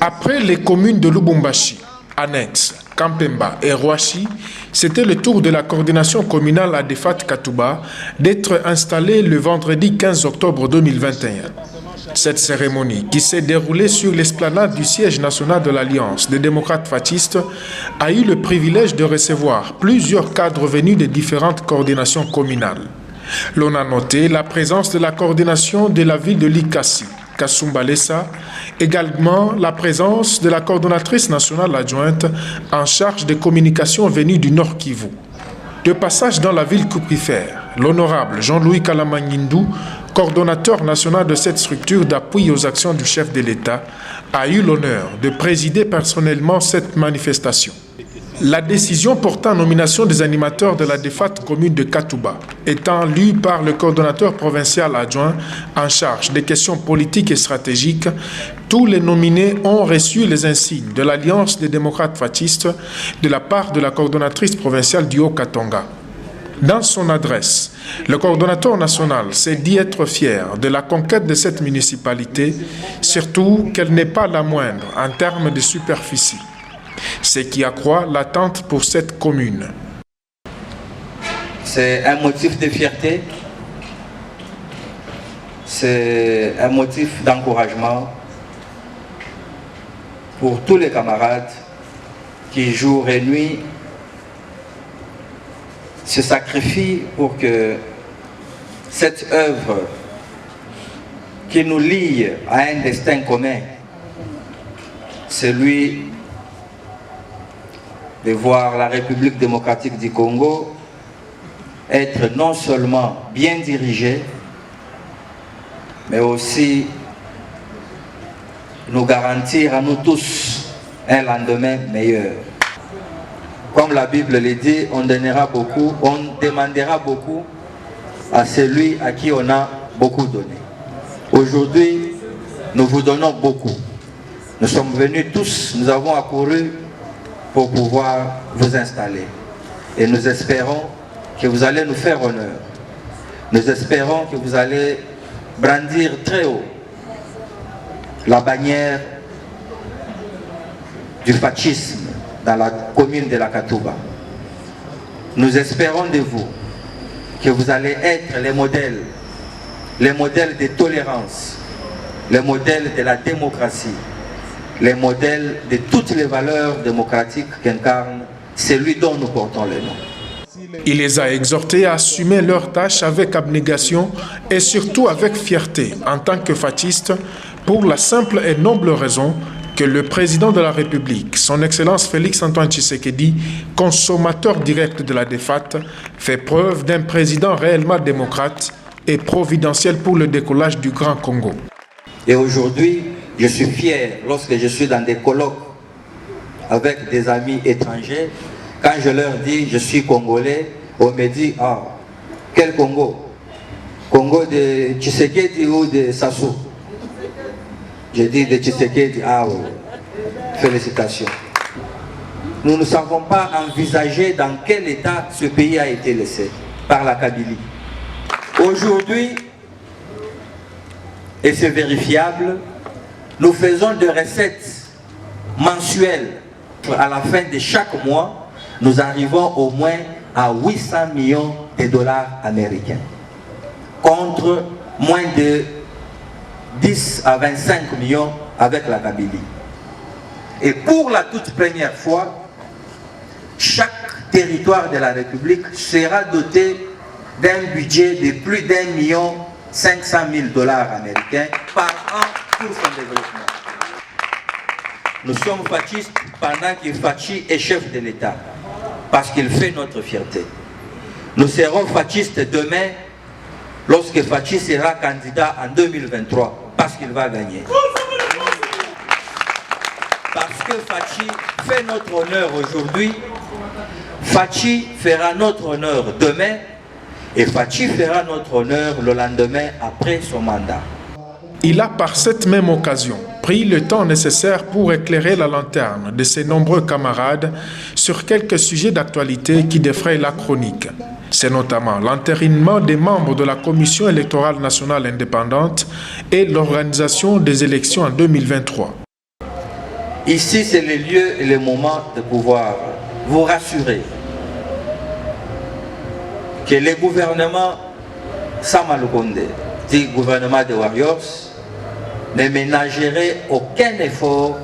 Après les communes de Lubumbashi, Annexe, Kampemba et Roachi, c'était le tour de la coordination communale Adefat Katouba d'être installée le vendredi 15 octobre 2021. Cette cérémonie, qui s'est déroulée sur l'esplanade du siège national de l'Alliance des démocrates fascistes, a eu le privilège de recevoir plusieurs cadres venus des différentes coordinations communales. L'on a noté la présence de la coordination de la ville de Likasi, Kasumbalesa, également la présence de la coordonnatrice nationale adjointe en charge des communications venue du Nord Kivu. De passage dans la ville coupifère, l'honorable Jean-Louis Kalamanyindou, coordonnateur national de cette structure d'appui aux actions du chef de l'État, a eu l'honneur de présider personnellement cette manifestation. La décision portant nomination des animateurs de la DEFAT commune de Katouba étant lue par le coordonnateur provincial adjoint en charge des questions politiques et stratégiques, tous les nominés ont reçu les insignes de l'Alliance des démocrates fascistes de la part de la coordonnatrice provinciale du Haut-Katonga. Dans son adresse, le coordonnateur national s'est dit être fier de la conquête de cette municipalité, surtout qu'elle n'est pas la moindre en termes de superficie, ce qui accroît l'attente pour cette commune. C'est un motif de fierté, c'est un motif d'encouragement pour tous les camarades qui jour et nuit se sacrifient pour que cette œuvre qui nous lie à un destin commun, celui de voir la République démocratique du Congo être non seulement bien dirigée, mais aussi nous garantir à nous tous un lendemain meilleur. Comme la Bible le dit, on donnera beaucoup, on demandera beaucoup à celui à qui on a beaucoup donné. Aujourd'hui, nous vous donnons beaucoup. Nous sommes venus tous, nous avons accouru pour pouvoir vous installer. Et nous espérons que vous allez nous faire honneur. Nous espérons que vous allez brandir très haut la bannière du fascisme dans la commune de la Katouba. Nous espérons de vous que vous allez être les modèles de tolérance, les modèles de la démocratie, les modèles de toutes les valeurs démocratiques qu'incarne celui dont nous portons le nom. Il les a exhortés à assumer leurs tâches avec abnégation et surtout avec fierté en tant que fascistes, pour la simple et noble raison que le président de la République, son Excellence Félix-Antoine Tshisekedi, consommateur direct de la DEFAT, fait preuve d'un président réellement démocrate et providentiel pour le décollage du Grand Congo. Et aujourd'hui, je suis fier lorsque je suis dans des colloques avec des amis étrangers, quand je leur dis je suis congolais, on me dit ah, quel Congo? Congo de Tshisekedi ou de Sassou? Je dis de Tshisekedi, ah oui, félicitations. Nous ne savons pas envisager dans quel état ce pays a été laissé par la Kabylie. Aujourd'hui, et c'est vérifiable, nous faisons des recettes mensuelles. À la fin de chaque mois, nous arrivons au moins à 800 millions de dollars américains, contre moins de 10 à 25 millions avec la Kabylie. Et pour la toute première fois, chaque territoire de la République sera doté d'un budget de plus d'1,5 million américains par an pour son développement. Nous sommes fascistes pendant que Fachi est chef de l'État, parce qu'il fait notre fierté. Nous serons fascistes demain lorsque Fachi sera candidat en 2023. Parce qu'il va gagner. Parce que Fachi fait notre honneur aujourd'hui, Fachi fera notre honneur demain, et Fachi fera notre honneur le lendemain après son mandat. Il a par cette même occasion pris le temps nécessaire pour éclairer la lanterne de ses nombreux camarades sur quelques sujets d'actualité qui défrayent la chronique. C'est notamment l'entérinement des membres de la Commission électorale nationale indépendante et l'organisation des élections en 2023. Ici, c'est le lieu et le moment de pouvoir vous rassurer que le gouvernement Sama Lukonde, dit gouvernement des Warriors, ne ménagerait aucun effort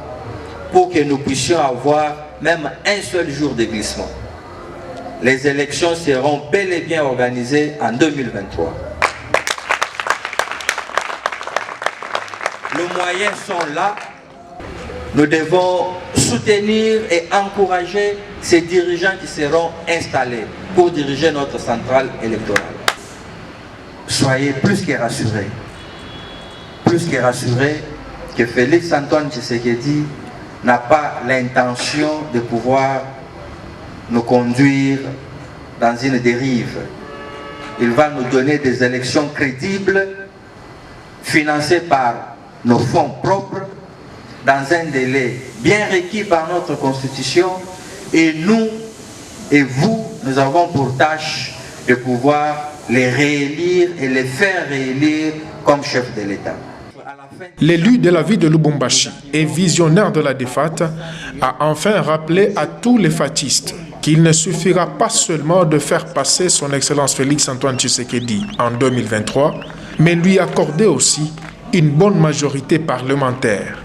pour que nous puissions avoir même un seul jour de glissement. Les élections seront bel et bien organisées en 2023. Les moyens sont là. Nous devons soutenir et encourager ces dirigeants qui seront installés pour diriger notre centrale électorale. Soyez plus que rassurés que Félix Antoine Tshisekedi n'a pas l'intention de pouvoir nous conduire dans une dérive. Il va nous donner des élections crédibles, financées par nos fonds propres, dans un délai bien requis par notre Constitution, et nous et vous, nous avons pour tâche de pouvoir les réélire et les faire réélire comme chef de l'État. L'élu de la ville de Lubumbashi et visionnaire de la défaite a enfin rappelé à tous les fatistes qu'il ne suffira pas seulement de faire passer son Excellence Félix Antoine Tshisekedi en 2023, mais lui accorder aussi une bonne majorité parlementaire.